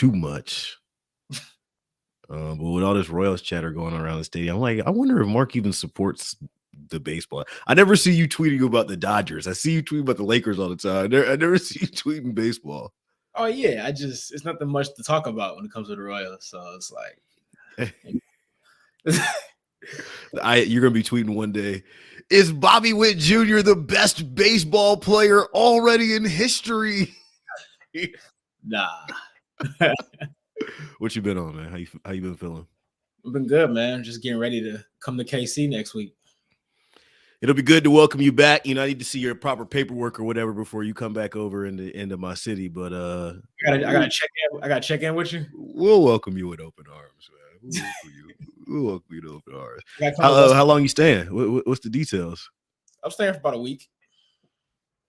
too much. But with all this Royals chatter going on around the stadium, I'm like, I wonder if Mark even supports the baseball. I never see you tweeting about the Dodgers. I see you tweeting about the Lakers all the time. I never see you tweeting baseball. Oh yeah, it's nothing much to talk about when it comes to the Royals. So it's like you're gonna be tweeting one day. Is Bobby Witt Jr. the best baseball player already in history? Nah. What you been on, man? How you been feeling? I've been good, man. Just getting ready to come to KC next week. It'll be good to welcome you back. I need to see your proper paperwork or whatever before you come back over into my city. But I gotta check in. I gotta check in with you. We'll welcome you with open arms, man. We'll welcome you with open arms. How long you staying? What's the details? I'm staying for about a week.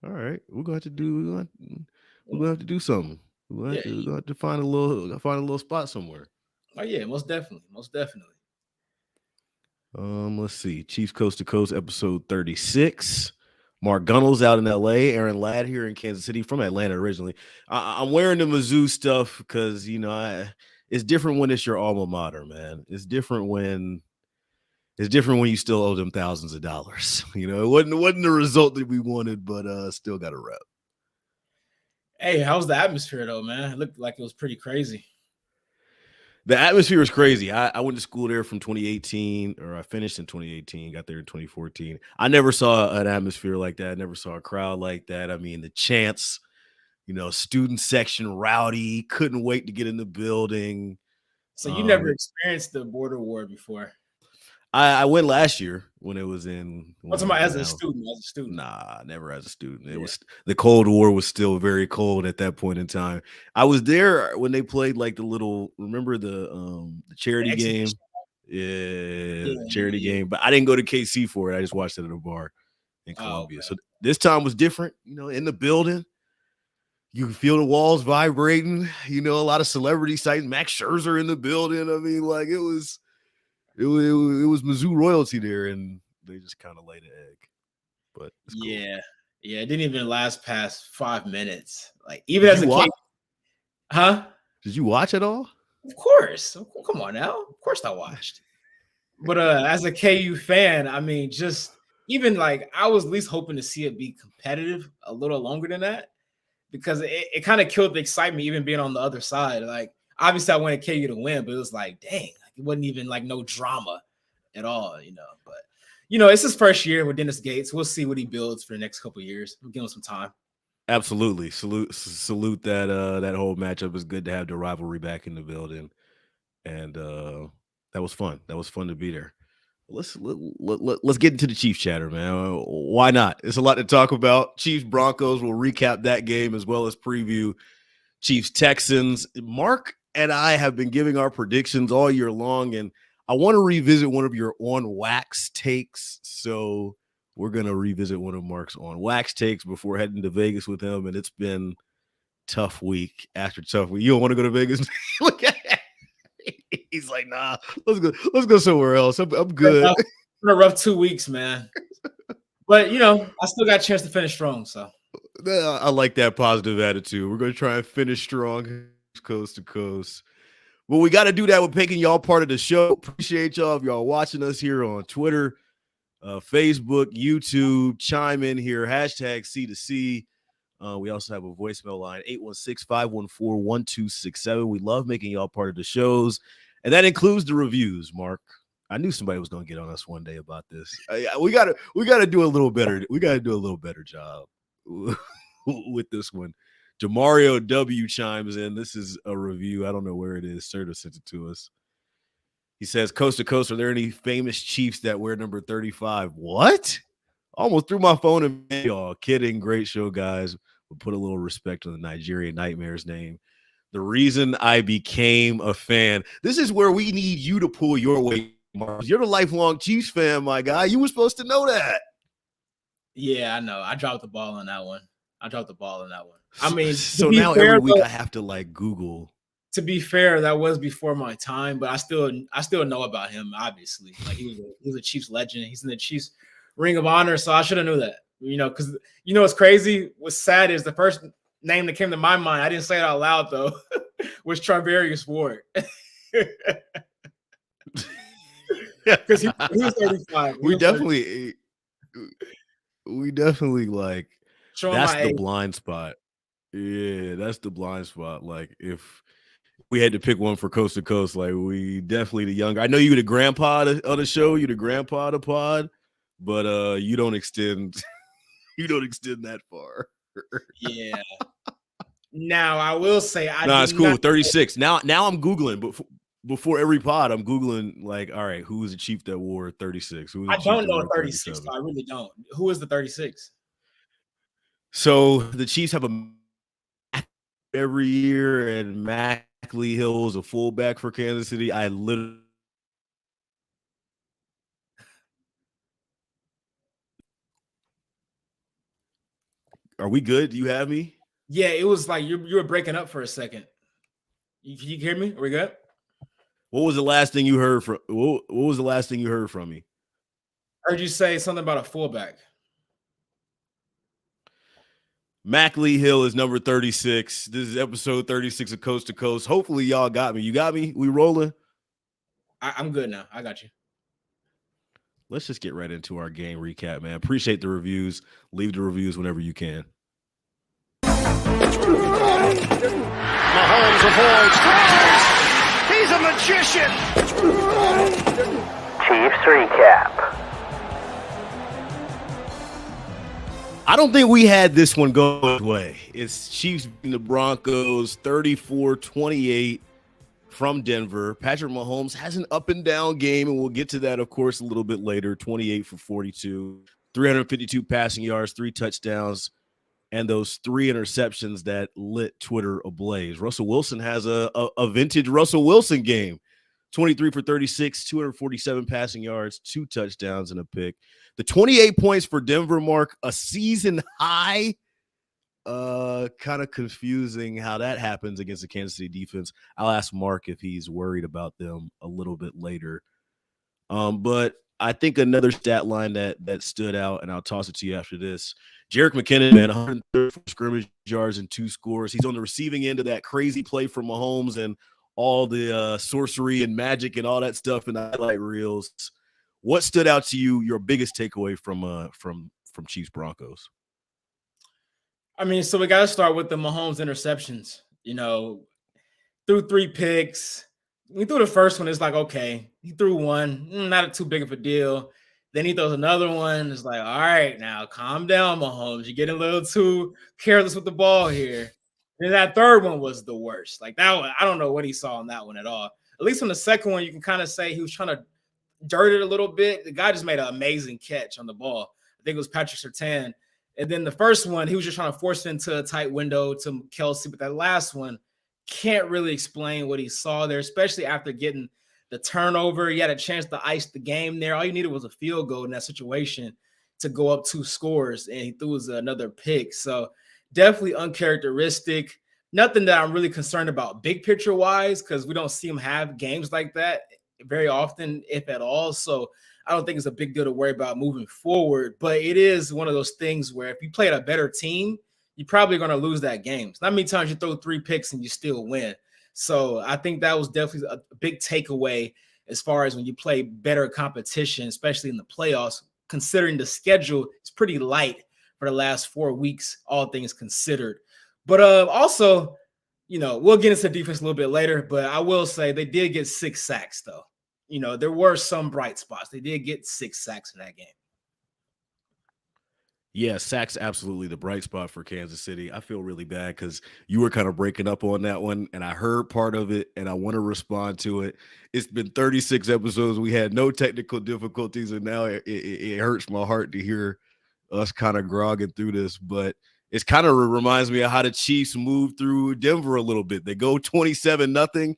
All right, we're gonna have to do something. We're gonna have to find a little spot somewhere. Oh yeah, most definitely. Let's see. Chiefs Coast to Coast, episode 36. Mark Gunnels out in LA. Aaron Ladd here in Kansas City, from Atlanta originally. I'm wearing the Mizzou stuff because it's different when it's your alma mater, man. It's different when you still owe them thousands of dollars. It wasn't the result that we wanted, but still got a rep. Hey, how's the atmosphere though, man? It looked like it was pretty crazy. The atmosphere is crazy. I went to school there from 2018, or I finished in 2018, got there in 2014. I never saw an atmosphere like that. I never saw a crowd like that. I mean, the chants, student section rowdy, couldn't wait to get in the building. So you never experienced the border war before? I went last year when it was in. What's about as a student? Nah, never as a student. It was the Cold War was still very cold at that point in time. I was there when they played like the little. Remember the charity game? Yeah, the charity game. But I didn't go to KC for it. I just watched it at a bar in Columbia. Okay. So this time was different. In the building, you can feel the walls vibrating. A lot of celebrity sites. Max Scherzer in the building. I mean, like it was Mizzou royalty there, and they just kind of laid an egg. But cool. Yeah, it didn't even last past 5 minutes. Like even as a kid, huh? Did you watch it all? Of course. Come on now. Of course I watched. But as a KU fan, I mean, just even like I was at least hoping to see it be competitive a little longer than that, because it kind of killed the excitement, even being on the other side. Like obviously I wanted KU to win, but it was like, dang. It wasn't even like no drama at all, But it's his first year with Dennis Gates. We'll see what he builds for the next couple of years. We'll give him some time. Absolutely, salute that whole matchup. Is good to have the rivalry back in the building, and that was fun. That was fun to be there. Let's get into the Chiefs chatter, man. Why not? It's a lot to talk about. Chiefs Broncos. We'll recap that game as well as preview Chiefs Texans. Mark and I have been giving our predictions all year long, and I want to revisit one of your on wax takes. So we're going to revisit one of Mark's on wax takes before heading to Vegas with him. And it's been tough week after tough week. You don't want to go to Vegas? He's like, nah, let's go somewhere else. I'm good. It's been a rough 2 weeks, man. But, I still got a chance to finish strong. So I like that positive attitude. We're going to try and finish strong. Coast to coast. Well, we got to do that with making y'all part of the show. Appreciate y'all if y'all watching us here on Twitter, Facebook, YouTube. Chime in here, #C2C. We also have a voicemail line, 816-514-1267. We love making y'all part of the shows, and that includes the reviews. Mark, I knew somebody was going to get on us one day about this. We got to do a little better. We got to do a little better job with this one. Jamario W chimes in. This is a review. I don't know where it is. Serta sent it to us. He says, coast to coast, are there any famous Chiefs that wear number 35? What? Almost threw my phone and y'all. Kidding. Great show, guys. We'll put a little respect on the Nigerian Nightmares name. The reason I became a fan. This is where we need you to pull your weight, Mark. You're the lifelong Chiefs fan, my guy. You were supposed to know that. Yeah, I know. I dropped the ball on that one. I mean, so now every week I have to like Google. To be fair, that was before my time, but I still know about him. Obviously, like he was a Chiefs legend. He's in the Chiefs Ring of Honor, so I should have knew that. Because what's crazy, what's sad is the first name that came to my mind. I didn't say it out loud though. was Travarius Ward. Because he was 35. we definitely like Showing that's my the age. blind spot. Yeah, that's the blind spot. Like if we had to pick one for coast to coast, like we definitely the younger. I know you the grandpa of the show, you the grandpa of the pod, but you don't extend that far. Yeah. Now I will say I No, did it's cool. not. 36. Now I'm Googling, but before every pod, I'm Googling like, all right, who was the chief that wore 36? Who was I the chief don't that know wore a 36. 37? I really don't. Who is the 36? So the Chiefs have a every year, and Mackley Hill is a fullback for Kansas City. I literally. Are we good? Do you have me? Yeah, it was like you were breaking up for a second. You hear me? Are we good? What was the last thing you heard from? What was the last thing you heard from me? I heard you say something about a fullback. Mackley Hill is number 36. This is episode 36 of Coast to Coast. Hopefully, y'all got me. You got me? We rolling? I'm good now. I got you. Let's just get right into our game recap, man. Appreciate the reviews. Leave the reviews whenever you can. Mahomes avoids, throws. He's a magician. Chiefs recap. I don't think we had this one go away. It's Chiefs beating the Broncos 34-28 from Denver. Patrick Mahomes has an up and down game, and we'll get to that, of course, a little bit later. 28 for 42, 352 passing yards, 3 touchdowns, and those 3 interceptions that lit Twitter ablaze. Russell Wilson has a vintage Russell Wilson game. 23 for 36, 247 passing yards, 2 touchdowns, and a pick. The 28 points for Denver, Mark, a season high. Kind of confusing how that happens against the Kansas City defense. I'll ask Mark if he's worried about them a little bit later. But I think another stat line that stood out, and I'll toss it to you after this. Jerick McKinnon, man, 134 scrimmage yards and 2 scores. He's on the receiving end of that crazy play from Mahomes and all the sorcery and magic and all that stuff in the highlight reels. What stood out to you? Your biggest takeaway from Chiefs Broncos? I mean, so we got to start with the Mahomes interceptions. You know, threw 3 picks. We threw the first one. It's like, okay, he threw one, not too big of a deal. Then he throws another one. It's like, all right, now calm down, Mahomes. You're getting a little too careless with the ball here. And that third one was the worst. Like that one, I don't know what he saw on that one at all. At least on the second one, you can kind of say he was trying to dirt it a little bit. The guy just made an amazing catch on the ball. I think it was Patrick Surtain. And then the first one, he was just trying to force it into a tight window to Kelsey. But that last one, can't really explain what he saw there, especially after getting the turnover. He had a chance to ice the game there. All you needed was a field goal in that situation to go up 2 scores, and he threw another pick. So definitely uncharacteristic. Nothing that I'm really concerned about big picture wise, because we don't see him have games like that very often, if at all. So I don't think it's a big deal to worry about moving forward. But it is one of those things where if you play at a better team, you're probably going to lose that game. It's not many times you throw 3 picks and you still win. So I think that was definitely a big takeaway as far as when you play better competition, especially in the playoffs, considering the schedule is pretty light for the last 4 weeks, all things considered. But also, you know, we'll get into defense a little bit later, but I will say they did get 6 sacks, though. You know, there were some bright spots. They did get 6 sacks in that game. Yeah, sacks absolutely the bright spot for Kansas City. I feel really bad because you were kind of breaking up on that one, and I heard part of it, and I want to respond to it. It's been 36 episodes. We had no technical difficulties, and now it hurts my heart to hear us kind of grogging through this, but it's kind of reminds me of how the Chiefs moved through Denver a little bit. They go 27-0.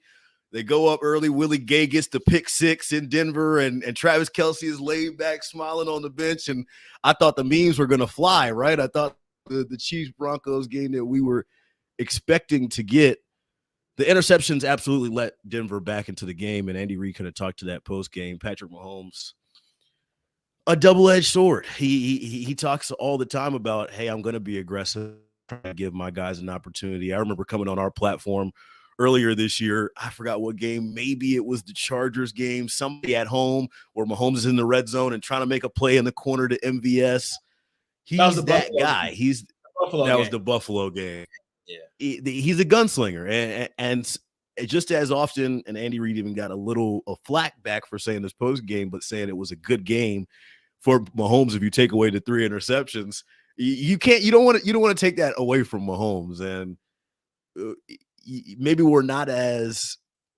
They go up early. Willie Gay gets the pick 6 in Denver, and Travis Kelce is laid back, smiling on the bench. And I thought the memes were going to fly, right? I thought the Chiefs-Broncos game that we were expecting to get, the interceptions absolutely let Denver back into the game, and Andy Reid kind of talked to that post-game. Patrick Mahomes, a double-edged sword. He talks all the time about, hey, I'm going to be aggressive, trying to give my guys an opportunity. I remember coming on our platform earlier this year. I forgot what game. Maybe it was the Chargers game. Somebody at home where Mahomes is in the red zone and trying to make a play in the corner to MVS. That was He's the that Buffalo guy. game. Buffalo That was game. the Buffalo game. Yeah. He's a gunslinger, and just as often, and Andy Reid even got a little flack back for saying this post game, but saying it was a good game for Mahomes. If you take away the 3 interceptions, you don't want to take that away from Mahomes, and maybe we're not as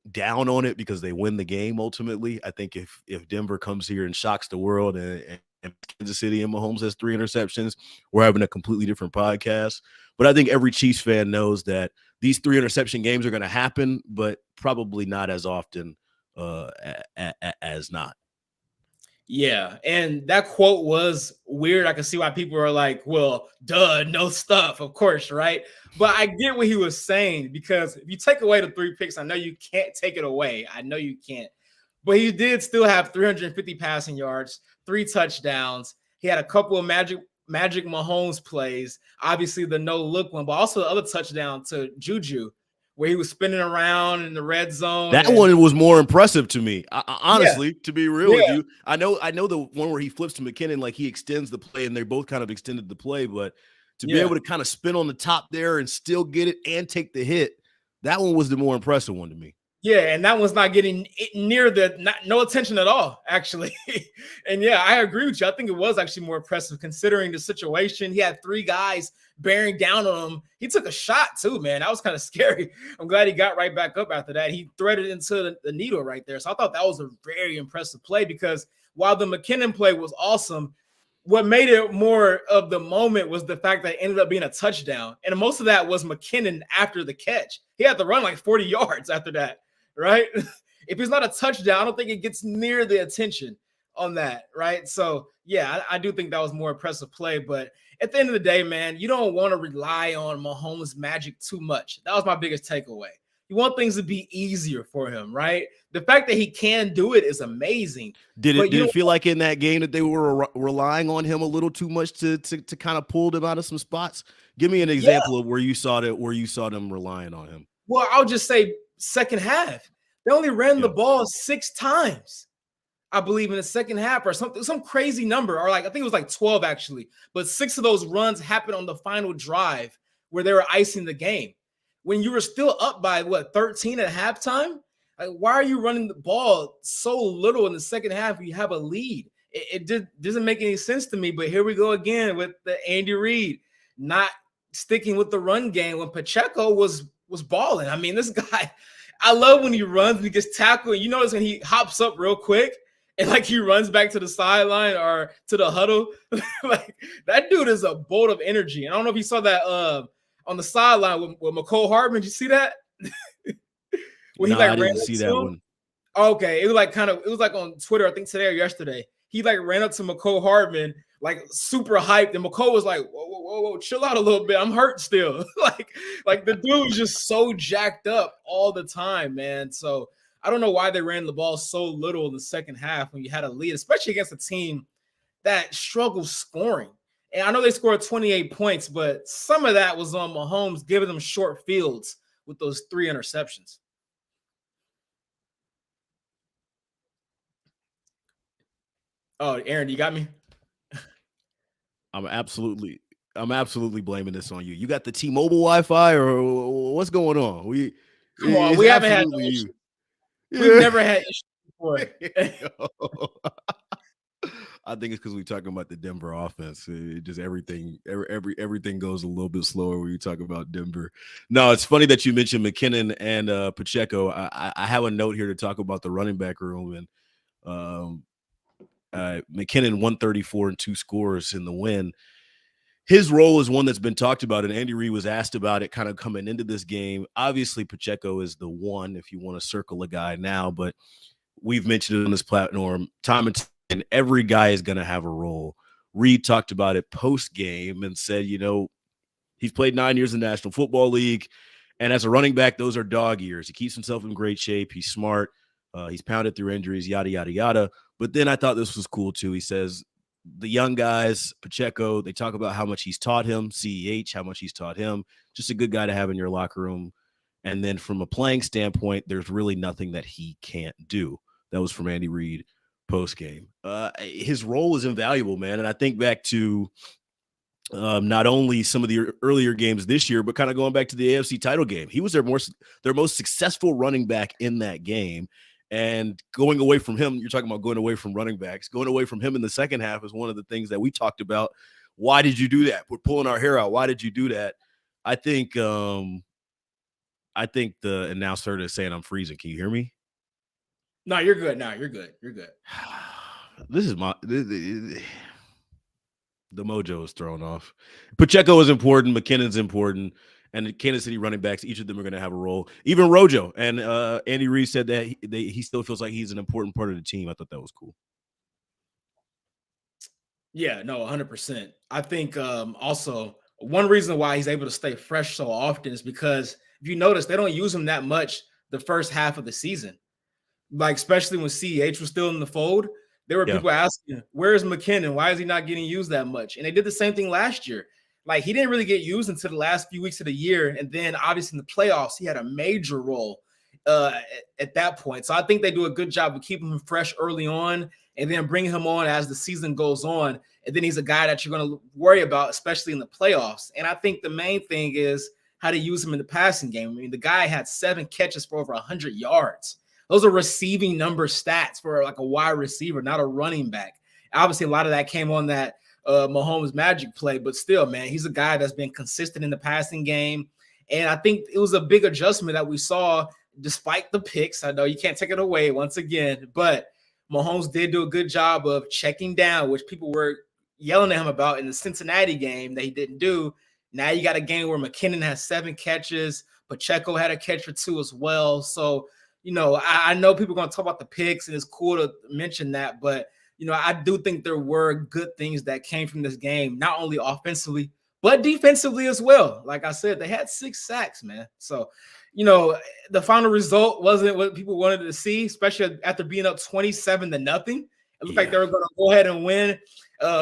down on it because they win the game ultimately. I think if Denver comes here and shocks the world and Kansas City and Mahomes has 3 interceptions, we're having a completely different podcast. But I think every Chiefs fan knows that these 3 interception games are going to happen, but probably not as often as not. Yeah, and that quote was weird. I can see why people are like, well, duh, no stuff, of course, right? But I get what he was saying, because if you take away the 3 picks, I know you can't take it away. I know you can't. But he did still have 350 passing yards, 3 touchdowns. He had a couple of magic Mahomes plays, obviously the no-look one, but also the other touchdown to Juju, where he was spinning around in the red zone. That one was more impressive to me. Honestly, to be real with you, I know the one where he flips to McKinnon, like he extends the play, and they both kind of extended the play, but to be able to kind of spin on the top there and still get it and take the hit, that one was the more impressive one to me. Yeah, and that one's not getting near no attention at all, actually. And yeah, I agree with you. I think it was actually more impressive considering the situation. He had 3 guys bearing down on him. He took a shot too, man. That was kind of scary. I'm glad he got right back up after that. He threaded into the needle right there. So I thought that was a very impressive play, because while the McKinnon play was awesome, what made it more of the moment was the fact that it ended up being a touchdown. And most of that was McKinnon after the catch. He had to run like 40 yards after that, right? If it's not a touchdown, I don't think it gets near the attention on that, right? So, yeah, I do think that was more impressive play. But at the end of the day, man, you don't want to rely on Mahomes' magic too much. That was my biggest takeaway. You want things to be easier for him, right? The fact that he can do it is amazing. Did it feel like in that game that they were relying on him a little too much to kind of pull them out of some spots? Give me an example of where you saw them relying on him. Well, I'll just say second half. They only ran the ball 6 times, I believe, in the second half, or some crazy number, or like I think it was like 12 actually. But 6 of those runs happened on the final drive where they were icing the game. When you were still up by 13 at halftime, like, why are you running the ball so little in the second half when you have a lead? It doesn't make any sense to me. But here we go again with the Andy Reid not sticking with the run game when Pacheco was balling. I mean, this guy, I love when he runs and he gets tackled. And you notice when he hops up real quick and like he runs back to the sideline or to the huddle. Like, that dude is a bolt of energy. And I don't know if you saw that on the sideline with McCole Hardman. Did you see that? When I didn't see that one. Okay, it was like on Twitter, I think today or yesterday. He like ran up to McCole Hardman, like super hyped, and McCole was like, whoa, chill out a little bit. I'm hurt still. like the dude was just so jacked up all the time, man. So I don't know why they ran the ball so little in the second half when you had a lead, especially against a team that struggles scoring. And I know they scored 28 points, but some of that was on Mahomes giving them short fields with those 3 interceptions. Oh, Aaron, you got me? I'm absolutely blaming this on you. You got the T-Mobile Wi-Fi, or what's going on? We haven't had no issues. We've never had issues before. I think it's because we're talking about the Denver offense. It just everything goes a little bit slower when you talk about Denver. No, it's funny that you mentioned McKinnon and Pacheco. I have a note here to talk about the running back room, and McKinnon 134 and 2 scores in the win. His role is one that's been talked about, and Andy Reid was asked about it kind of coming into this game. Obviously, Pacheco is the one if you want to circle a guy now, but we've mentioned it on this platform time and time, and every guy is going to have a role. Reid talked about it post-game and said, he's played 9 years in the National Football League, and as a running back, those are dog years. He keeps himself in great shape. He's smart. He's pounded through injuries, yada, yada, yada. But then I thought this was cool, too. He says the young guys, Pacheco, they talk about how much he's taught him, CEH, how much he's taught him. Just a good guy to have in your locker room. And then from a playing standpoint, there's really nothing that he can't do. That was from Andy Reid post game. His role is invaluable, man. And I think back to not only some of the earlier games this year, but kind of going back to the AFC title game. He was their most successful running back in that game. And going away from him, you're talking about going away from running backs. Going away from him in the second half is one of the things that we talked about. Why did you do that? We're pulling our hair out. Why did you do that? I think the announcer is saying I'm freezing. Can you hear me? No, you're good. No, you're good. You're good. This is the mojo is thrown off. Pacheco is important. McKinnon's important. And the Kansas City running backs, each of them are going to have a role. Even Rojo. And Andy Reid said that he still feels like he's an important part of the team. I thought that was cool. Yeah, no, 100%. I think also one reason why he's able to stay fresh so often is because if you notice, they don't use him that much the first half of the season. Like, especially when CEH was still in the fold, there were people asking, where's McKinnon? Why is he not getting used that much? And they did the same thing last year. Like, he didn't really get used until the last few weeks of the year. And then, obviously, in the playoffs, he had a major role at that point. So I think they do a good job of keeping him fresh early on and then bringing him on as the season goes on. And then he's a guy that you're going to worry about, especially in the playoffs. And I think the main thing is how to use him in the passing game. I mean, the guy had 7 catches for over 100 yards. Those are receiving number stats for like a wide receiver, not a running back. Obviously, a lot of that came on that Mahomes magic play, but still, man, he's a guy that's been consistent in the passing game. And I think it was a big adjustment that we saw despite the picks. I know you can't take it away once again, but Mahomes did do a good job of checking down, which people were yelling at him about in the Cincinnati game that he didn't do. Now you got a game where McKinnon has 7 catches. Pacheco had a catch or 2 as well. So, you know, I know people are going to talk about the picks, and it's cool to mention that, but, you know, I do think there were good things that came from this game, not only offensively, but defensively as well. Like I said, they had 6 sacks, man. So, you know, the final result wasn't what people wanted to see, especially after being up 27-0. It looked like they were going to go ahead and win,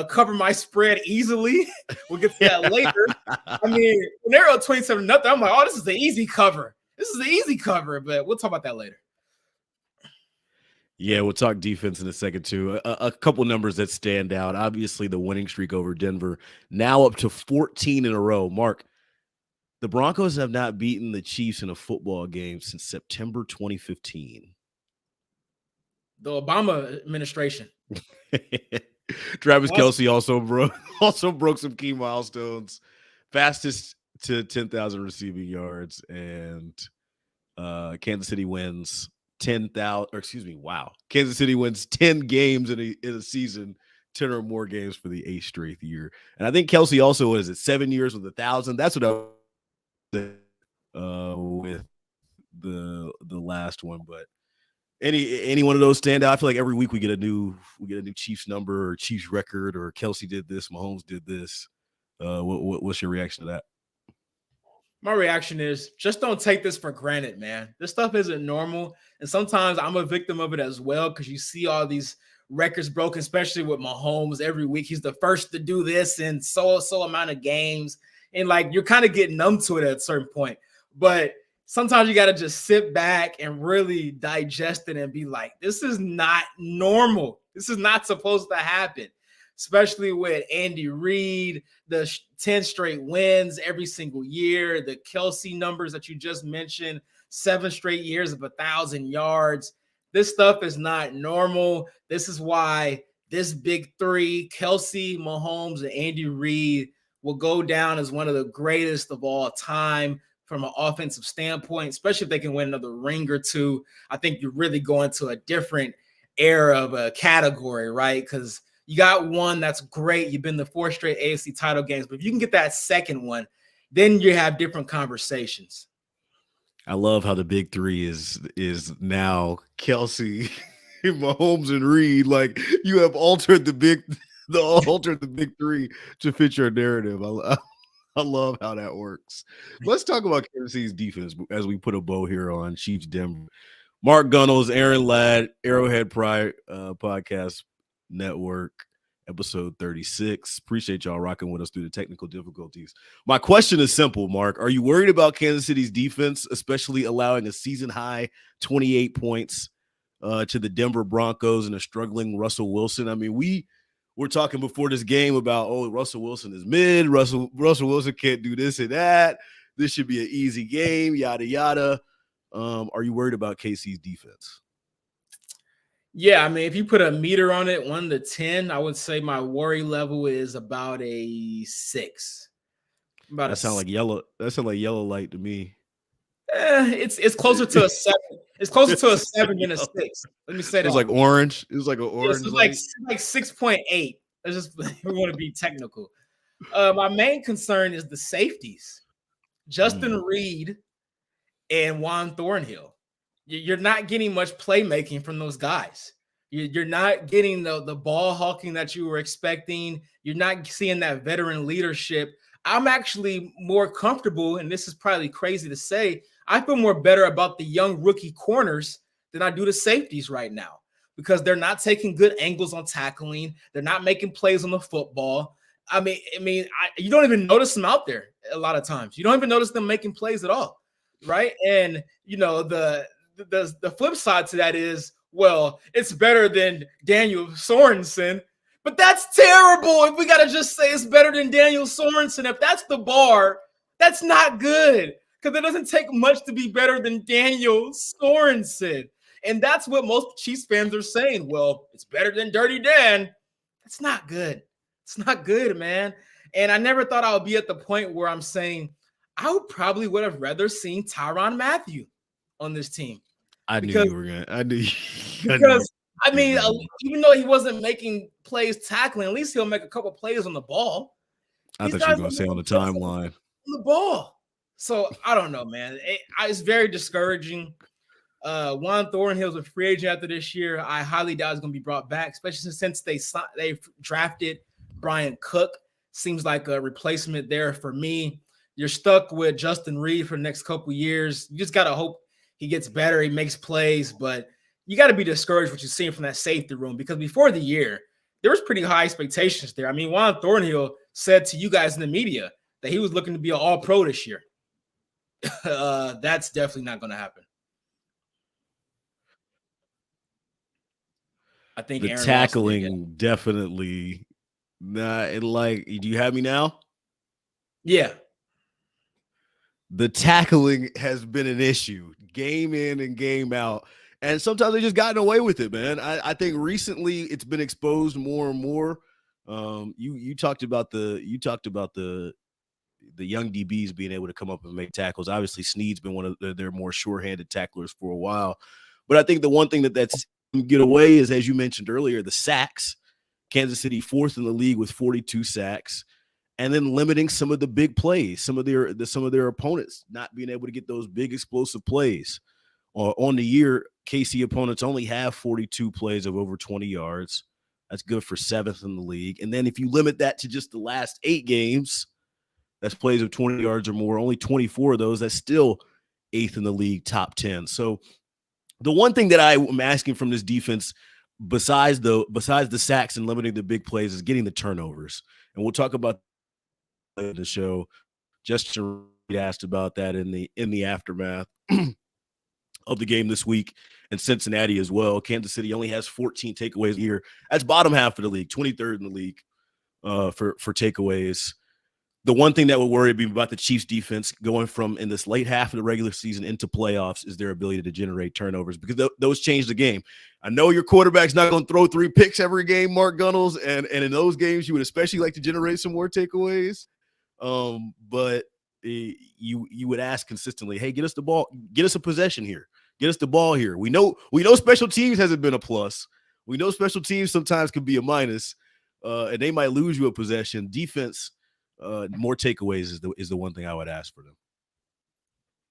cover my spread easily. We'll get to that later. I mean, when they're up 27-0, I'm like, oh, this is the easy cover. This is the easy cover, but we'll talk about that later. Yeah, we'll talk defense in a second, too. A couple numbers that stand out. Obviously, the winning streak over Denver, now up to 14 in a row. Mark, the Broncos have not beaten the Chiefs in a football game since September 2015. The Obama administration. Travis Kelce also broke some key milestones. Fastest to 10,000 receiving yards, and Kansas City wins 10,000. Or excuse me, wow! Kansas City wins 10 games in a season, 10 or more games for the 8th straight year. And I think Kelce also 7 years with 1,000. That's what I said with the last one, but. Any one of those stand out? I feel like every week we get a new Chiefs number or Chiefs record, or Kelce did this, Mahomes did this. What's your reaction to that? My reaction is just don't take this for granted, man. This stuff isn't normal, and sometimes I'm a victim of it as well because you see all these records broken, especially with Mahomes. Every week he's the first to do this in so amount of games, and like you're kind of getting numb to it at a certain point, but. Sometimes you got to just sit back and really digest it and be like, this is not normal. This is not supposed to happen, especially with Andy Reid, the 10 straight wins every single year, the Kelce numbers that you just mentioned, 7 straight years of 1,000 yards. This stuff is not normal. This is why this big 3, Kelce, Mahomes, and Andy Reid, will go down as one of the greatest of all time. From an offensive standpoint, especially if they can win another ring or 2, I think you're really going to a different era of a category, right? Because you got one that's great. You've been the 4 straight AFC title games, but if you can get that second one, then you have different conversations. I love how the big 3 is now Kelce, Mahomes, and Reid. Like you have altered the big 3 to fit your narrative. I love how that works. Let's talk about Kansas City's defense as we put a bow here on Chiefs Denver. Mark Gunnels, Aaron Ladd, Arrowhead Pride Podcast Network, episode 36. Appreciate y'all rocking with us through the technical difficulties. My question is simple, Mark. Are you worried about Kansas City's defense, especially allowing a season-high 28 points to the Denver Broncos and a struggling Russell Wilson? I mean, we were talking before this game about, Russell Wilson is mid. Russell Wilson can't do this and that. This should be an easy game, yada, yada. Are you worried about KC's defense? Yeah, I mean, if you put a meter on it, 1 to 10, I would say my worry level is about a 6. That sounds like yellow light to me. It's closer to a 7. It's closer to a 7 than a 6. Let me say that. It was like orange. It was like an orange. It's like 6.8. It's just we want to be technical. My main concern is the safeties, Justin Reed and Juan Thornhill. You're not getting much playmaking from those guys. You're not getting the ball hawking that you were expecting. You're not seeing that veteran leadership. I'm actually more comfortable, and this is probably crazy to say, I feel more better about the young rookie corners than I do the safeties right now because they're not taking good angles on tackling. They're not making plays on the football. I mean, you don't even notice them out there a lot of times. You don't even notice them making plays at all, right? And, the flip side to that is, well, it's better than Daniel Sorensen, but that's terrible. If we got to just say it's better than Daniel Sorensen, if that's the bar, that's not good because it doesn't take much to be better than Daniel Sorensen. And that's what most Chiefs fans are saying. Well, it's better than Dirty Dan. It's not good. It's not good, man. And I never thought I would be at the point where I'm saying I would have rather seen Tyrann Mathieu on this team. I knew you were gonna. I knew. Because I mean, even though he wasn't making plays tackling, at least he'll make a couple plays on the ball. I thought you were gonna say on the timeline. On the ball. So I don't know, man. It's very discouraging. Juan Thornhill's a free agent after this year. I highly doubt he's gonna be brought back, especially since they drafted Brian Cook. Seems like a replacement there for me. You're stuck with Justin Reed for the next couple years. You just gotta hope he gets better, he makes plays, but you got to be discouraged what you're seeing from that safety room because before the year, there was pretty high expectations there. I mean, Juan Thornhill said to you guys in the media that he was looking to be an all-pro this year. That's definitely not going to happen. I think the Aaron tackling definitely not. Do you have me now? Yeah. The tackling has been an issue game in and game out. And sometimes they just gotten away with it, man. I think recently it's been exposed more and more. You talked about the young DBs being able to come up and make tackles. Obviously, Snead's been one of their more sure-handed tacklers for a while. But I think the one thing that's get away is, as you mentioned earlier, the sacks. Kansas City 4th in the league with 42 sacks. And then limiting some of the big plays, some of their opponents not being able to get those big explosive plays. On the year, KC opponents only have 42 plays of over 20 yards. That's good for 7th in the league. And then if you limit that to just the last 8 games, that's plays of 20 yards or more, only 24 of those, that's still 8th in the league, top 10. So the one thing that I am asking from this defense, besides the sacks and limiting the big plays, is getting the turnovers. And we'll talk about the show. Justin asked about that in the aftermath of the game this week, and Cincinnati as well. Kansas City only has 14 takeaways a year. That's bottom half of the league, 23rd in the league for takeaways. The one thing that would worry me about the Chiefs defense going from in this late half of the regular season into playoffs is their ability to generate turnovers, because those change the game. I know your quarterback's not going to throw 3 picks every game, Mark Gunnels, and in those games you would especially like to generate some more takeaways. But you would ask consistently, hey, get us the ball, get us a possession here, get us the ball here. We know special teams hasn't been a plus. We know special teams sometimes can be a minus, and they might lose you a possession. Defense, more takeaways is the one thing I would ask for them.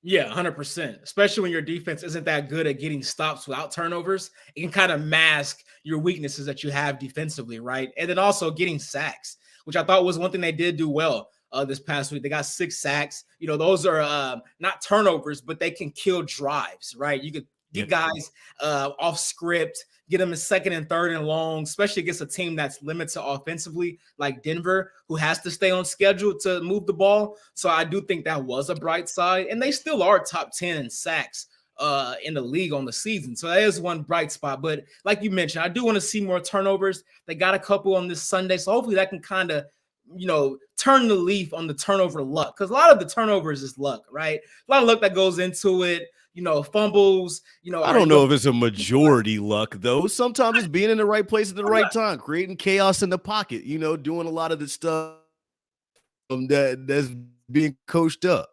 Yeah, 100%. Especially when your defense isn't that good at getting stops without turnovers, it can kind of mask your weaknesses that you have defensively, right? And then also getting sacks, which I thought was one thing they did do well this past week. They got 6 sacks. Those are not turnovers, but they can kill drives, right? You could get guys off script, get them in second and third and long, especially against a team that's limited offensively like Denver, who has to stay on schedule to move the ball. So I do think that was a bright side, and they still are top 10 in sacks in the league on the season. So that is one bright spot. But like you mentioned, I do want to see more turnovers. They got a couple on this Sunday, so hopefully that can kind of, turn the leaf on the turnover luck, because a lot of the turnovers is luck, right? A lot of luck that goes into it. Fumbles. I don't know if it's a majority luck though. Sometimes it's being in the right place at the right time, creating chaos in the pocket. Doing a lot of the stuff that's being coached up.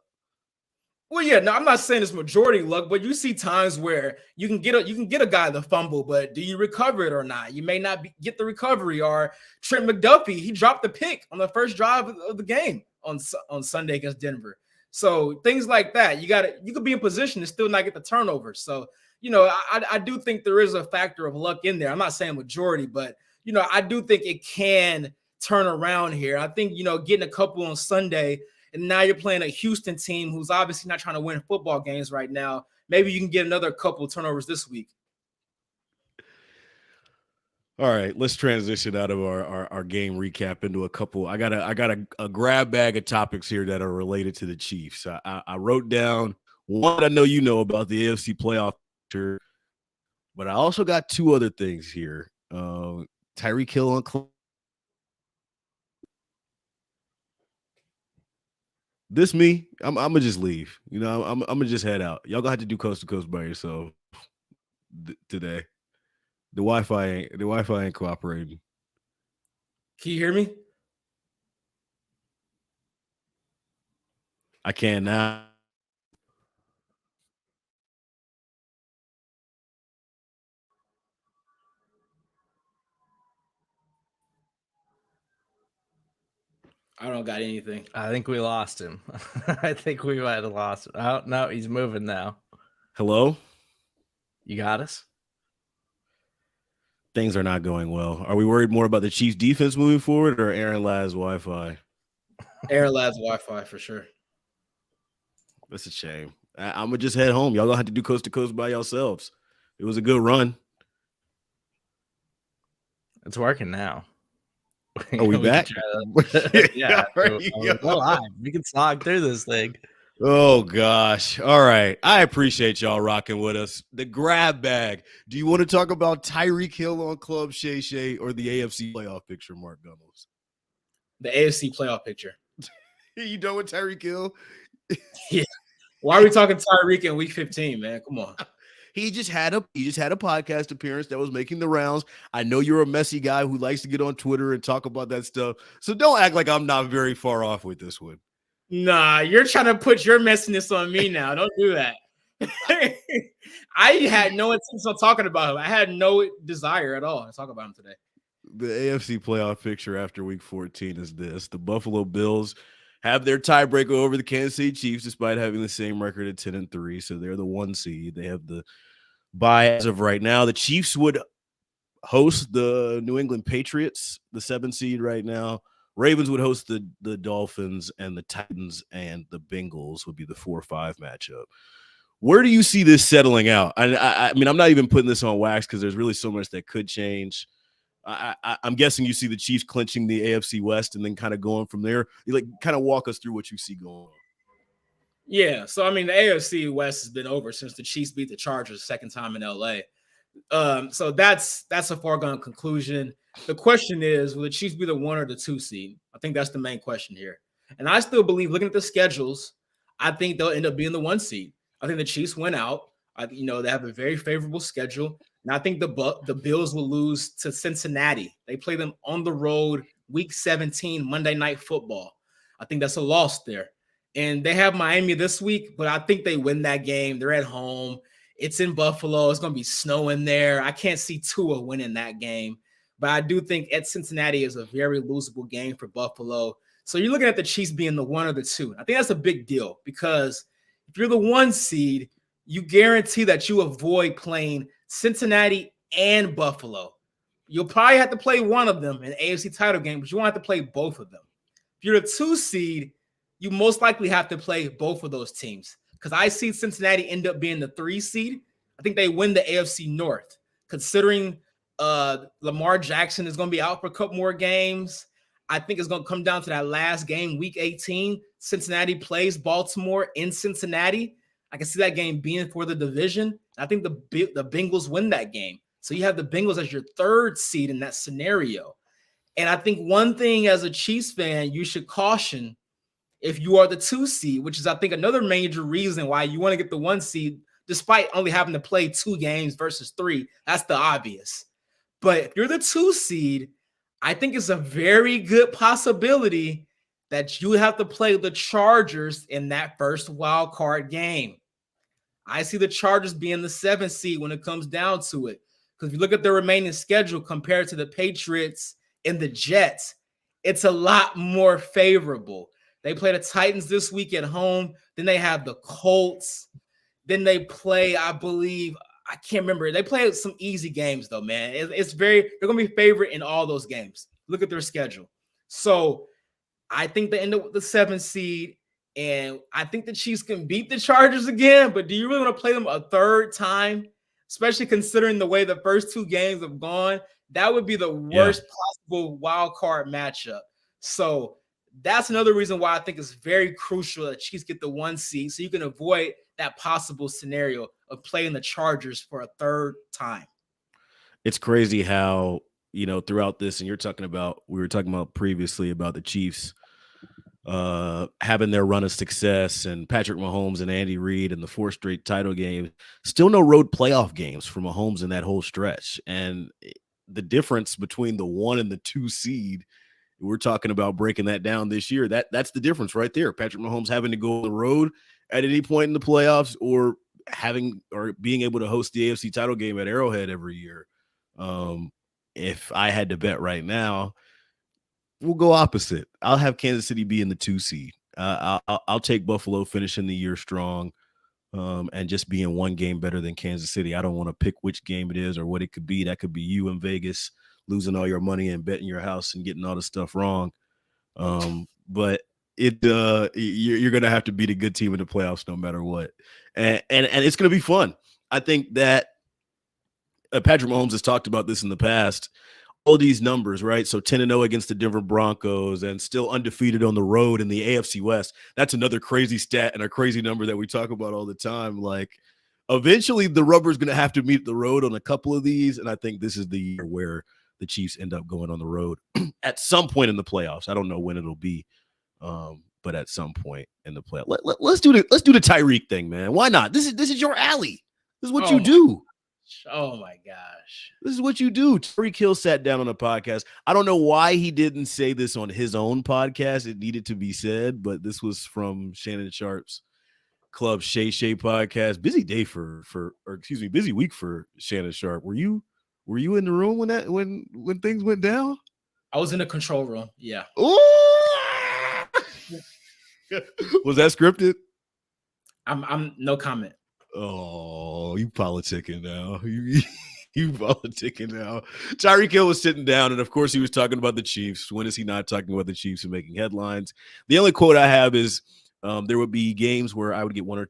Well, yeah, no, I'm not saying it's majority luck, but you see times where you can get a guy the fumble, but do you recover it or not? You may not get the recovery. Or Trent McDuffie, he dropped the pick on the first drive of the game on Sunday against Denver. So things like that, you could be in position to still not get the turnover. So I do think there is a factor of luck in there. I'm not saying majority, but I do think it can turn around here. I think getting a couple on Sunday. And now you're playing a Houston team who's obviously not trying to win football games right now. Maybe you can get another couple of turnovers this week. All right, let's transition out of our game recap into a couple. I got a grab bag of topics here that are related to the Chiefs. I wrote down one I know about the AFC playoff picture, but I also got two other things here. Tyreek Hill on this me, I'm gonna just leave. I'm gonna just head out. Y'all gonna have to do coast to coast by yourself today. The Wi-Fi ain't cooperating. Can you hear me? I can now. I don't got anything. I think we lost him. I think we might have lost him. Oh, no, he's moving now. Hello? You got us? Things are not going well. Are we worried more about the Chiefs defense moving forward or Aaron Ladd's Wi-Fi? Aaron Ladd's Wi-Fi for sure. That's a shame. I'm going to just head home. Y'all going to have to do coast to coast by yourselves. It was a good run. It's working now. Are we back? Yeah. We're live. We can slog through this thing. Oh, gosh. All right. I appreciate y'all rocking with us. The grab bag. Do you want to talk about Tyreek Hill on Club Shay Shay or the AFC playoff picture, Mark Gunnels? The AFC playoff picture. You done with Tyreek Hill? Yeah. Why are we talking Tyreek in week 15, man? Come on. He just had a podcast appearance that was making the rounds. I know you're a messy guy who likes to get on Twitter and talk about that stuff. So don't act like I'm not very far off with this one. Nah, you're trying to put your messiness on me now. Don't do that. I had no intention of talking about him. I had no desire at all to talk about him today. The AFC playoff picture after week 14 is this. The Buffalo Bills have their tiebreaker over the Kansas City Chiefs despite having the same record at 10-3. So they're the 1 seed. They have the bye as of right now. The Chiefs would host the New England Patriots, the 7 seed right now. Ravens would host the Dolphins, and the Titans and the Bengals would be the 4-5 matchup. Where do you see this settling out? I mean, I'm not even putting this on wax because there's really so much that could change. I'm guessing you see the Chiefs clinching the AFC West and then kind of going from there. You kind of walk us through what you see going on. Yeah, so I mean, the AFC West has been over since the Chiefs beat the Chargers second time in LA. So that's a foregone conclusion. The question is, will the Chiefs be the 1 or the 2 seed? I think that's the main question here. And I still believe, looking at the schedules, I think they'll end up being the 1 seed. I think the Chiefs went out. They have a very favorable schedule. And I think the Bills will lose to Cincinnati. They play them on the road, week 17, Monday Night Football. I think that's a loss there. And they have Miami this week, but I think they win that game. They're at home. It's in Buffalo. It's going to be snowing there. I can't see Tua winning that game. But I do think at Cincinnati is a very losable game for Buffalo. So you're looking at the Chiefs being the 1 or the 2. I think that's a big deal because if you're the 1 seed, you guarantee that you avoid playing Cincinnati and Buffalo. You'll probably have to play one of them in an AFC title game, but you won't have to play both of them. If you're a 2 seed, you most likely have to play both of those teams because I see Cincinnati end up being the 3 seed. I think they win the AFC North, considering Lamar Jackson is going to be out for a couple more games. I think it's going to come down to that last game, week 18. Cincinnati plays Baltimore in Cincinnati. I can see that game being for the division. I think the Bengals win that game. So you have the Bengals as your third seed in that scenario. And I think one thing as a Chiefs fan, you should caution if you are the 2 seed, which is, I think, another major reason why you want to get the 1 seed, despite only having to play 2 games versus 3. That's the obvious. But if you're the 2 seed, I think it's a very good possibility that you have to play the Chargers in that first wild card game. I see the Chargers being the 7th seed when it comes down to it. Because if you look at their remaining schedule compared to the Patriots and the Jets, it's a lot more favorable. They play the Titans this week at home. Then they have the Colts. Then they play, I believe, I can't remember. They play some easy games, though, man. They're going to be favorite in all those games. Look at their schedule. So I think they end up with the 7th seed, and I think the Chiefs can beat the Chargers again, but do you really want to play them a third time, especially considering the way the first 2 games have gone? That would be the worst possible wild card matchup. So that's another reason why I think it's very crucial that Chiefs get the 1 seed so you can avoid that possible scenario of playing the Chargers for a third time. It's crazy how, throughout this, and we were talking about previously about the Chiefs having their run of success and Patrick Mahomes and Andy Reid and the 4 straight title games, still no road playoff games for Mahomes in that whole stretch. And the difference between the 1 and the 2 seed, we're talking about breaking that down this year. That's the difference right there. Patrick Mahomes having to go on the road at any point in the playoffs or being able to host the AFC title game at Arrowhead every year. If I had to bet right now, we'll go opposite. I'll have Kansas City be in the 2 seed. I'll take Buffalo finishing the year strong and just being 1 game better than Kansas City. I don't want to pick which game it is or what it could be. That could be you in Vegas losing all your money and betting your house and getting all the stuff wrong. But you're going to have to beat a good team in the playoffs no matter what. And it's going to be fun. I think that Patrick Mahomes has talked about this in the past. All these numbers, right? So 10-0 against the Denver Broncos and still undefeated on the road in the AFC West. That's another crazy stat and a crazy number that we talk about all the time. Like, eventually the rubber's going to have to meet the road on a couple of these, and I think this is the year where the Chiefs end up going on the road at some point in the playoffs. I don't know when it'll be, but at some point in the playoffs. Let's do the Tyreek thing, man. Why not? This is your alley. This is what you do. Oh my gosh. This is what you do. Tyreek Hill sat down on a podcast. I don't know why he didn't say this on his own podcast. It needed to be said, but this was from Shannon Sharp's Club Shay Shay podcast. Busy day busy week for Shannon Sharp. Were you in the room when things went down? I was in the control room. Yeah. Ooh! Was that scripted? I'm no comment. Oh, you politicking now. You politicking now. Tyreek Hill was sitting down, and of course he was talking about the Chiefs. When is he not talking about the Chiefs and making headlines? The only quote I have is there would be games where I would get 1 or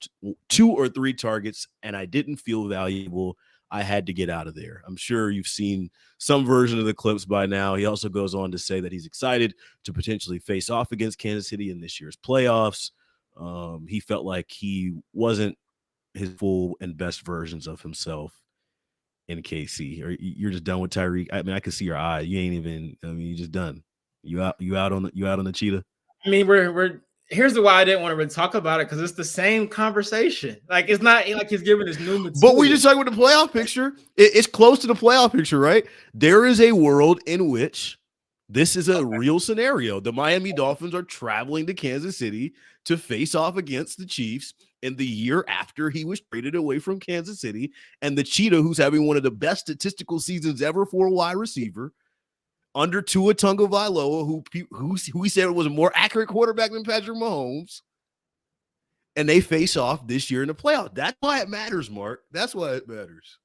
2 or 3 targets, and I didn't feel valuable. I had to get out of there. I'm sure you've seen some version of the clips by now. He also goes on to say that he's excited to potentially face off against Kansas City in this year's playoffs. He felt like he wasn't his full and best versions of himself in KC. Or you're just done with Tyreek? I mean, I can see your eye. You ain't even. I mean, you're just done. You out on the cheetah. I mean, we're here's the why I didn't want to really talk about it, because it's the same conversation. Like, it's not like he's giving his new material. But we just talking about the playoff picture. It's close to the playoff picture, right? There is a world in which this is a real scenario. The Miami Dolphins are traveling to Kansas City to face off against the Chiefs in the year after he was traded away from Kansas City. And the Cheetah, who's having one of the best statistical seasons ever for a wide receiver, under Tua Tagovailoa, who he said was a more accurate quarterback than Patrick Mahomes. And they face off this year in the playoff. That's why it matters, Mark. That's why it matters.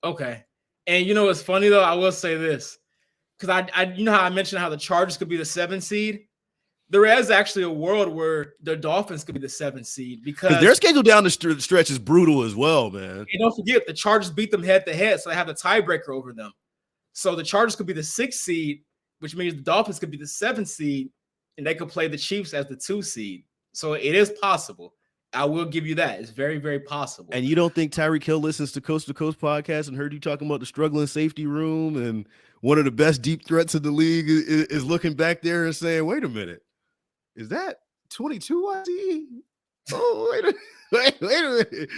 Okay. And you know what's funny, though? I will say this. Because I you know how I mentioned how the Chargers could be the 7th seed? there is actually a world where the Dolphins could be the 7th seed because their schedule down the stretch is brutal as well, man. And don't forget, the Chargers beat them head-to-head, so they have the tiebreaker over them. So the Chargers could be the 6th seed, which means the Dolphins could be the 7th seed, and they could play the Chiefs as the 2 seed. So it is possible. I will give you that. It's very, very possible. And you don't think Tyreek Hill listens to Coast podcast and heard you talking about the struggling safety room and one of the best deep threats of the league is looking back there and saying, wait a minute, is that 22 I see? Oh, wait a minute.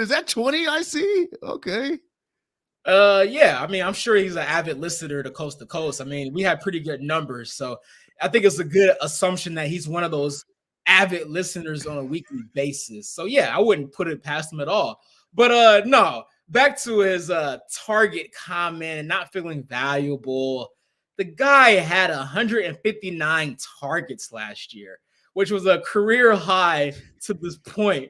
Is that 20 I see? Okay. Yeah, I mean, I'm sure he's an avid listener to Coast. I mean, we have pretty good numbers. So I think it's a good assumption that he's one of those avid listeners on a weekly basis. So yeah, I wouldn't put it past him at all. But no, back to his target comment and not feeling valuable. The guy had 159 targets last year, which was a career high to this point.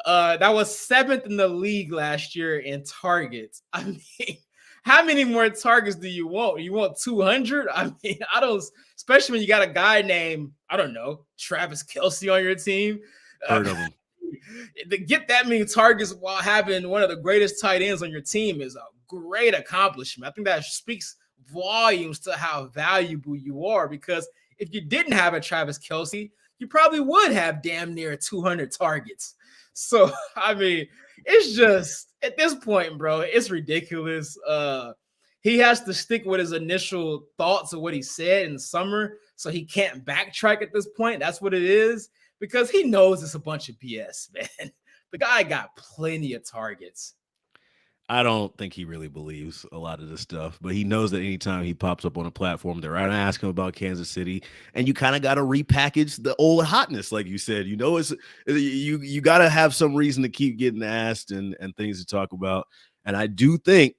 That was 7th in the league last year in targets. I mean, how many more targets do you want? You want 200? I mean, I don't, especially when you got a guy named, I don't know, Travis Kelce on your team. Heard of him. To get that many targets while having one of the greatest tight ends on your team is a great accomplishment. I think that speaks volumes to how valuable you are, because if you didn't have a Travis Kelce, you probably would have damn near 200 targets. So, I mean, it's just, at this point, bro, it's ridiculous. He has to stick with his initial thoughts of what he said in the summer, so he can't backtrack at this point. That's what it is, because he knows it's a bunch of BS, man. The guy got plenty of targets. I don't think he really believes a lot of this stuff, but he knows that anytime he pops up on a platform, they're going to ask him about Kansas City, and you kind of got to repackage the old hotness, like you said. You know, it's you got to have some reason to keep getting asked and things to talk about. And I do think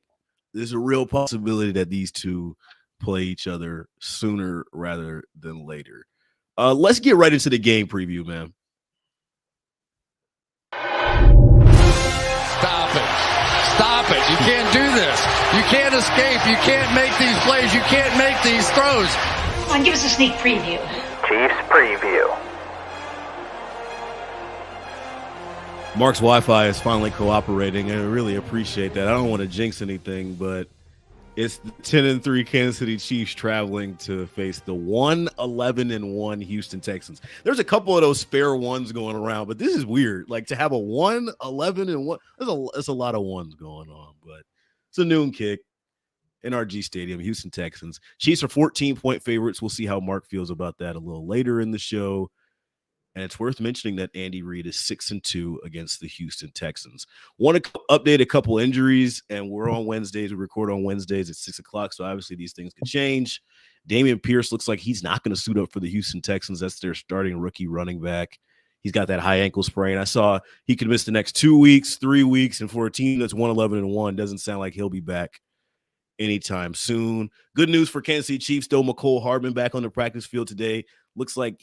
there's a real possibility that these two play each other sooner rather than later. Let's get right into the game preview, man. Stop it. You can't do this. You can't escape. You can't make these plays. You can't make these throws. Come on, give us a sneak preview. Chiefs preview. Mark's Wi-Fi is finally cooperating, and I really appreciate that. I don't want to jinx anything, but it's the 10-3 Kansas City Chiefs traveling to face the 1-11-1 Houston Texans. There's a couple of those spare ones going around, but this is weird. Like, to have a 1-11-1, there's a lot of ones going on, but it's a noon kick. NRG Stadium, Houston Texans. Chiefs are 14-point favorites. We'll see how Mark feels about that a little later in the show. And it's worth mentioning that Andy Reid is 6-2 against the Houston Texans. Want to update a couple injuries, and we're on Wednesdays. We record on Wednesdays at 6 o'clock, so obviously these things could change. Dameon Pierce looks like he's not going to suit up for the Houston Texans. That's their starting rookie running back. He's got that high ankle sprain. I saw he could miss the next 2 weeks, 3 weeks, and for a team that's 1-11-1, doesn't sound like he'll be back anytime soon. Good news for Kansas City Chiefs, though. McCole Hardman back on the practice field today. Looks like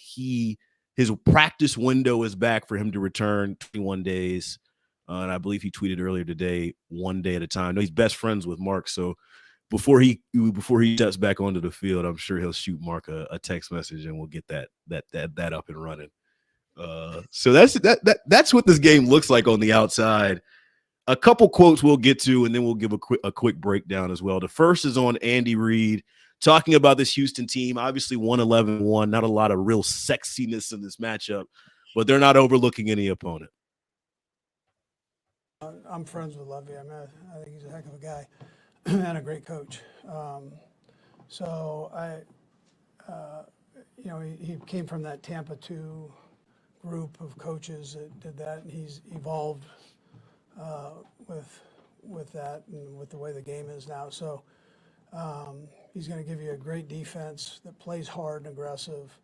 his practice window is back for him to return 21 days. And I believe he tweeted earlier today, 1 day at a time. I know he's best friends with Mark, so before he steps back onto the field, I'm sure he'll shoot Mark a text message, and we'll get that up and running. So that's what this game looks like on the outside. A couple quotes we'll get to, and then we'll give a quick breakdown as well. The first is on Andy Reid, talking about this Houston team. Obviously 1-11-1, not a lot of real sexiness in this matchup, but they're not overlooking any opponent. I'm friends with Lovey. I mean, I think he's a heck of a guy and a great coach. He came from that Tampa 2 group of coaches that did that, and he's evolved with that and with the way the game is now. So he's going to give you a great defense that plays hard and aggressive,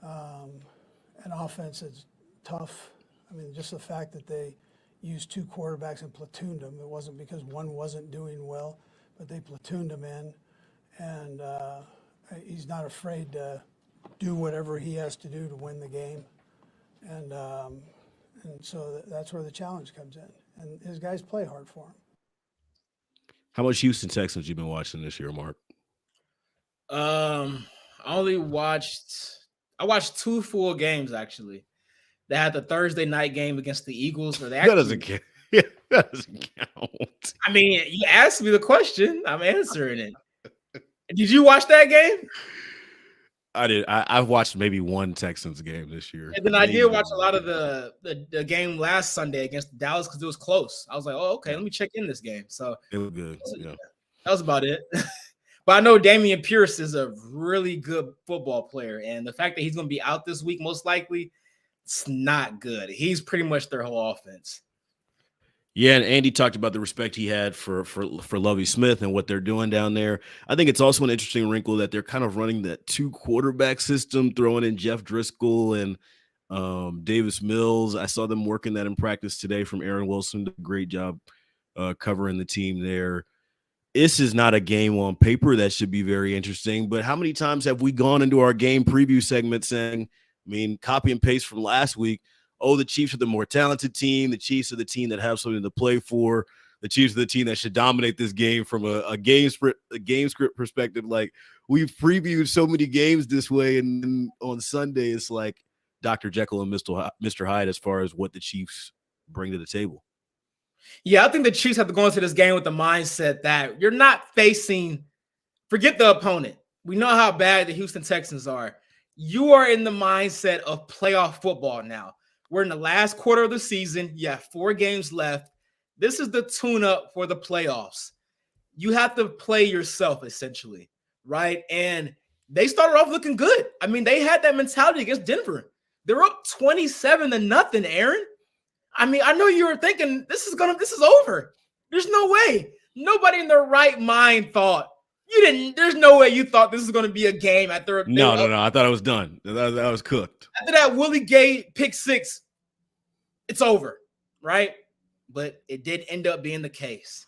an offense that's tough. I mean, just the fact that they used 2 quarterbacks and platooned them, it wasn't because one wasn't doing well, but they platooned him in, and he's not afraid to do whatever he has to do to win the game. And so that's where the challenge comes in. And his guys play hard for him. How much Houston Texans you been watching this year, Mark? I only watched I watched 2 full games actually. They had the Thursday night game against the Eagles. Or they That doesn't count. Yeah, that doesn't count. I mean, you asked me the question. I'm answering it. Did you watch that game? I did. I've watched maybe one Texans game this year. And then I did watch a lot of the game last Sunday against Dallas because it was close. I was like, oh, okay, let me check in this game. So it was good. Yeah. That was about it. But I know Dameon Pierce is a really good football player. And the fact that he's going to be out this week, most likely, it's not good. He's pretty much their whole offense. Yeah, and Andy talked about the respect he had for Lovie Smith and what they're doing down there. I think it's also an interesting wrinkle that they're kind of running that 2 quarterback system, throwing in Jeff Driscoll and Davis Mills. I saw them working that in practice today from Aaron Wilson. Did a great job covering the team there. This is not a game on paper that should be very interesting, but how many times have we gone into our game preview segment saying, copy and paste from last week, oh, the Chiefs are the more talented team. The Chiefs are the team that have something to play for. The Chiefs are the team that should dominate this game from a game script perspective. Like, we've previewed so many games this way, and then on Sunday it's like Dr. Jekyll and Mr. Hyde as far as what the Chiefs bring to the table. Yeah, I think the Chiefs have to go into this game with the mindset that you're not facing – forget the opponent. We know how bad the Houston Texans are. You are in the mindset of playoff football now. We're in the last quarter of the season. You have 4 games left. This is the tune-up for the playoffs. You have to play yourself, essentially, right? And they started off looking good. I mean, they had that mentality against Denver. They're up 27-0, Aaron. I mean, I know you were thinking this is over. There's no way. Nobody in their right mind thought there's no way you thought this is going to be a game after. No. I thought I was done. That was cooked. After that Willie Gay pick 6, it's over, right? But it did end up being the case.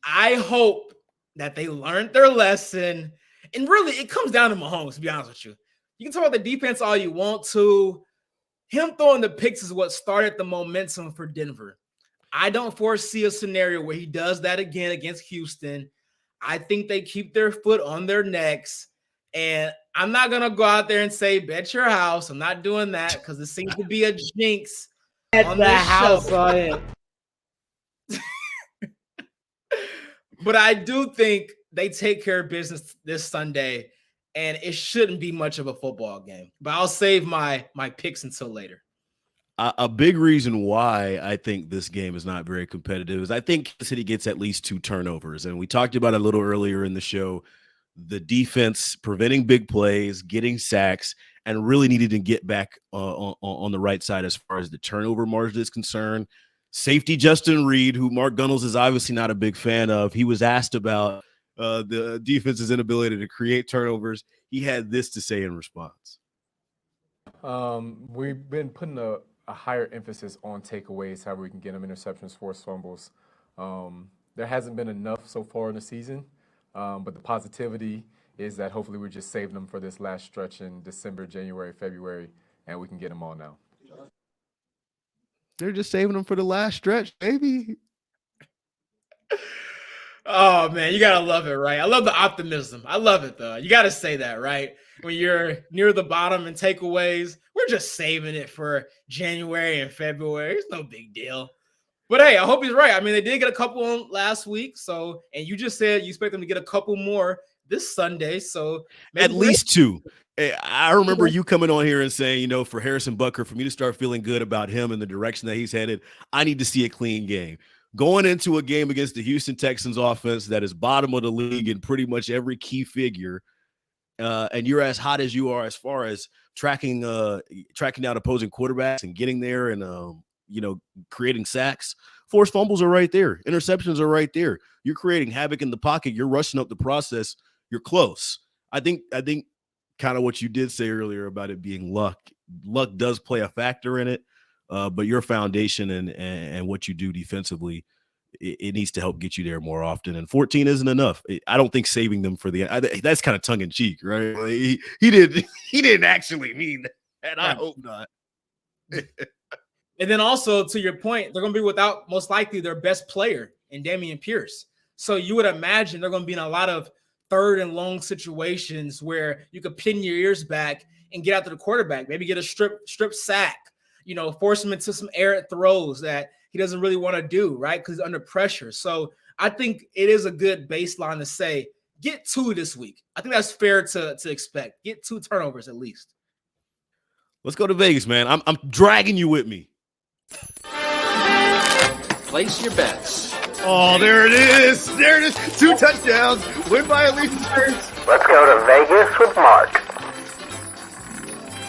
I hope that they learned their lesson. And really, it comes down to Mahomes, to be honest with you. You can talk about the defense all you want to. Him throwing the picks is what started the momentum for Denver. I don't foresee a scenario where he does that again against Houston. I think they keep their foot on their necks. And I'm not going to go out there and say, bet your house. I'm not doing that because it seems to be a jinx on the house on it. But I do think they take care of business this Sunday, and it shouldn't be much of a football game. But I'll save my picks until later. A big reason why I think this game is not very competitive is I think the City gets at least 2 turnovers. And we talked about it a little earlier in the show, the defense preventing big plays, getting sacks, and really needed to get back on the right side as far as the turnover margin is concerned. Safety Justin Reed, who Mark Gunnels is obviously not a big fan of, he was asked about the defense's inability to create turnovers. He had this to say in response. We've been putting a higher emphasis on takeaways, however we can get them, interceptions, forced fumbles. There hasn't been enough so far in the season, but the positivity is that hopefully we're just saving them for this last stretch in December, January, February, and we can get them all now. They're just saving them for the last stretch, baby. Oh, man, you got to love it, right? I love the optimism. I love it, though. You got to say that, right? When you're near the bottom in takeaways, we're just saving it for January and February. It's no big deal. But, hey, I hope he's right. I mean, they did get a couple on last week. And you just said you expect them to get a couple more this Sunday. So at least 2. I remember you coming on here and saying, for Harrison Butker, for me to start feeling good about him and the direction that he's headed, I need to see a clean game. Going into a game against the Houston Texans offense that is bottom of the league in pretty much every key figure, and you're as hot as you are as far as tracking down opposing quarterbacks and getting there and creating sacks. Forced fumbles are right there. Interceptions are right there. You're creating havoc in the pocket. You're rushing up the process. You're close. I think kind of what you did say earlier about it being luck. Luck does play a factor in it, but your foundation and what you do defensively, it needs to help get you there more often. And 14 isn't enough. I don't think saving them for that's kind of tongue in cheek, right? Like he didn't actually mean that, and I hope not. And then also to your point, they're going to be without most likely their best player in Dameon Pierce. So you would imagine they're going to be in a lot of 3rd and long situations where you could pin your ears back and get after the quarterback. Maybe get a strip sack, force him into some errant throws that he doesn't really want to do, right? Because he's under pressure. So I think it is a good baseline to say, get 2 this week. I think that's fair to expect. Get 2 turnovers at least. Let's go to Vegas, man. I'm dragging you with me. Place your bets. Oh, there it is. There it is. 2 touchdowns. Win by at least 2. Let's go to Vegas with Mark.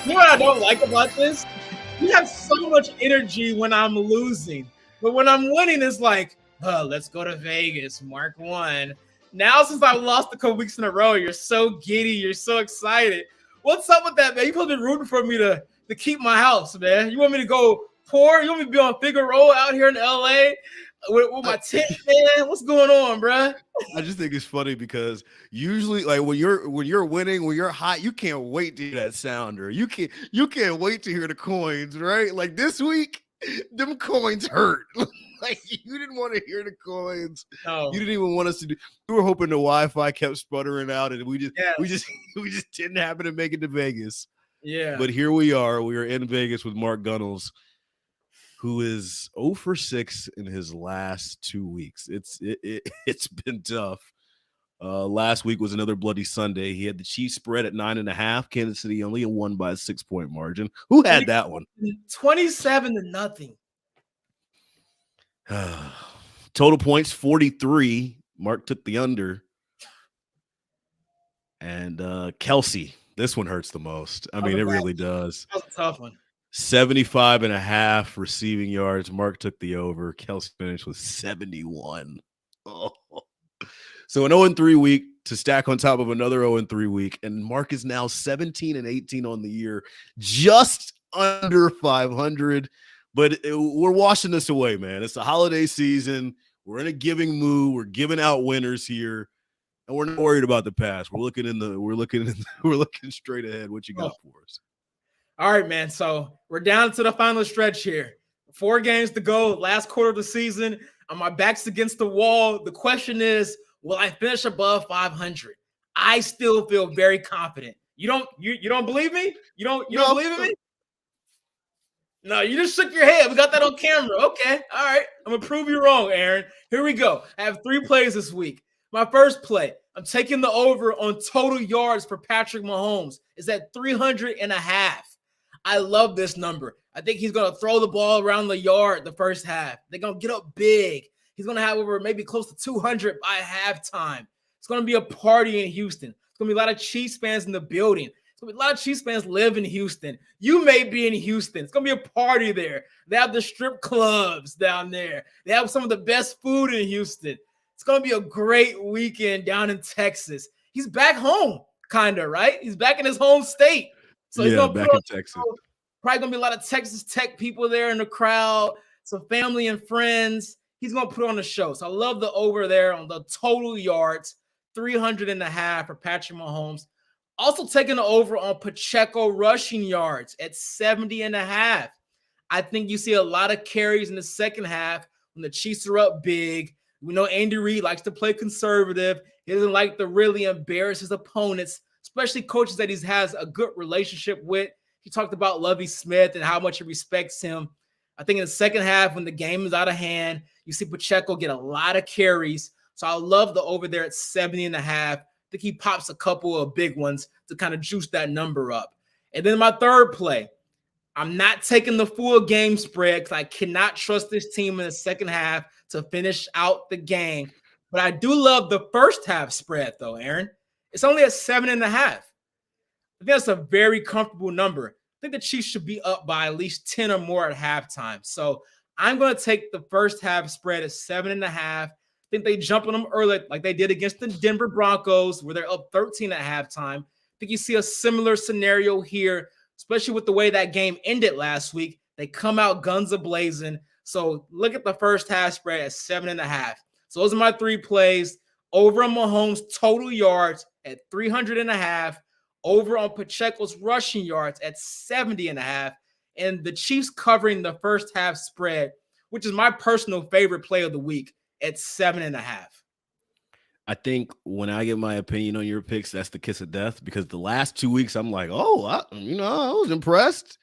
You know what I don't like about this? You have so much energy when I'm losing. But when I'm winning, it's like, oh, let's go to Vegas. Mark won. Now, since I've lost a couple weeks in a row, you're so giddy. You're so excited. What's up with that, man? You're supposed to be rooting for me to keep my house, man. You want me to go poor? You want me to be on Figueroa out here in L.A. with my tent, man? What's going on, bro? I just think it's funny because usually, like when you're winning, when you're hot, you can't wait to hear that sounder. You can't wait to hear the coins, right? Like this week, them coins hurt. Like you didn't want to hear the coins. No. You didn't even want us to do. We were hoping the Wi-Fi kept sputtering out, and we just didn't happen to make it to Vegas. Yeah. But here we are. We are in Vegas with Mark Gunnels, who is 0 for 6 in his last 2 weeks. It's been tough. Last week was another bloody Sunday. He had the Chiefs spread at 9.5. Kansas City only won by a 6-point margin. Who had that one? 27-0. Total points 43. Mark took the under. And Kelsey, this one hurts the most. I mean, it really does. That was a tough one. 75.5 receiving yards. Mark took the over. Kelsey finished with 71. Oh. So an 0-3 week to stack on top of another 0-3 week. And Mark is now 17-18 on the year, just under 500. But we're washing this away, man. It's the holiday season. We're in a giving mood. We're giving out winners here. And we're not worried about the past. We're looking straight ahead. What you got for us? All right, man. So we're down to the final stretch here. 4 games to go. Last quarter of the season. My back's against the wall. The question is, will I finish above 500? I still feel very confident. You don't believe me? You don't believe in me? No, you just shook your head. We got that on camera. Okay. All right. I'm going to prove you wrong, Aaron. Here we go. I have 3 plays this week. My first play, I'm taking the over on total yards for Patrick Mahomes. It's at 300.5. I love this number. I think he's going to throw the ball around the yard the first half. They're going to get up big. He's going to have over maybe close to 200 by halftime. It's going to be a party in Houston. It's going to be a lot of Chiefs fans in the building. It's going to be a lot of Chiefs fans live in Houston. You may be in Houston. It's going to be a party there. They have the strip clubs down there. They have some of the best food in Houston. It's going to be a great weekend down in Texas. He's back home, kind of, right? He's back in his home state. So he's back in Texas. Probably going to be a lot of Texas Tech people there in the crowd, some family and friends. He's going to put on a show. So I love the over there on the total yards, 300.5 for Patrick Mahomes. Also taking the over on Pacheco rushing yards at 70.5. I think you see a lot of carries in the second half when the Chiefs are up big. We know Andy Reid likes to play conservative. He doesn't like to really embarrass his opponents, especially coaches that he has a good relationship with. He talked about Lovie Smith and how much he respects him. I think in the second half, when the game is out of hand, you see Pacheco get a lot of carries. So I love the over there at 70.5. I think he pops a couple of big ones to kind of juice that number up. And then my third play, I'm not taking the full game spread because I cannot trust this team in the second half to finish out the game. But I do love the first half spread, though, Aaron. It's only at 7.5. I think that's a very comfortable number. I think the Chiefs should be up by at least 10 or more at halftime. So I'm going to take the first half spread at 7.5. I think they jump on them early like they did against the Denver Broncos where they're up 13 at halftime. I think you see a similar scenario here, especially with the way that game ended last week. They come out guns a-blazing. So look at the first half spread at 7.5. So those are my 3 plays. Over on Mahomes' total yards at 300.5. Over on Pacheco's rushing yards at 70.5. And the Chiefs covering the first half spread, which is my personal favorite play of the week, at 7.5. I think when I get my opinion on your picks, that's the kiss of death because the last 2 weeks I'm like, oh, I was impressed.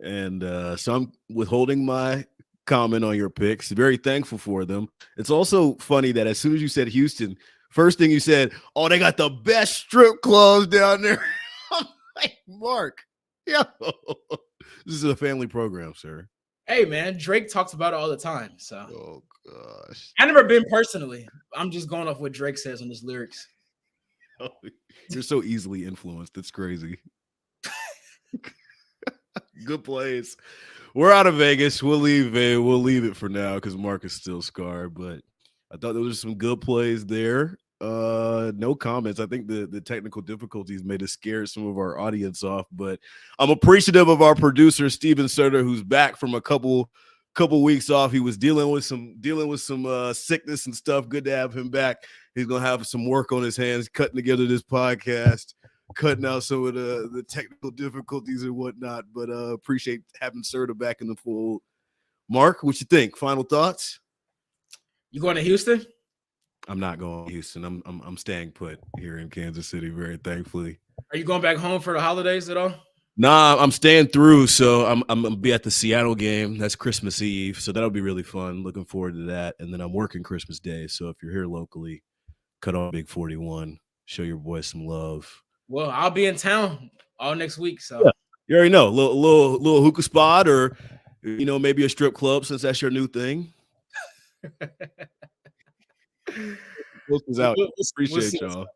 And so I'm withholding my comment on your picks. Very thankful for them. It's also funny that as soon as you said Houston, first thing you said, oh, they got the best strip clubs down there. I'm like, Mark, yeah, this is a family program, sir. Hey, man, Drake talks about it all the time. So, oh gosh, I never been personally. I'm just going off what Drake says on his lyrics. Oh, you're so easily influenced. It's crazy. Good plays. We're out of Vegas. We'll leave it for now because Mark is still scarred. But I thought there was some good plays there. No comments. I think the technical difficulties may have scared some of our audience off, but I'm appreciative of our producer Steven Sutter, who's back from a couple weeks off. He was dealing with some sickness and stuff. Good to have him back. He's gonna have some work on his hands cutting together this podcast, cutting out some of the technical difficulties and whatnot. But appreciate having Sutter back in the fold. Mark, what you think? Final thoughts? You going to Houston? I'm not going to Houston. I'm staying put here in Kansas City, very thankfully. Are you going back home for the holidays at all? Nah, I'm staying through. So I'm gonna be at the Seattle game. That's Christmas Eve. So that'll be really fun. Looking forward to that. And then I'm working Christmas Day. So if you're here locally, cut on Big 41. Show your boy some love. Well, I'll be in town all next week. So yeah, you already know. Little hookah spot or maybe a strip club since that's your new thing. Out. Appreciate y'all.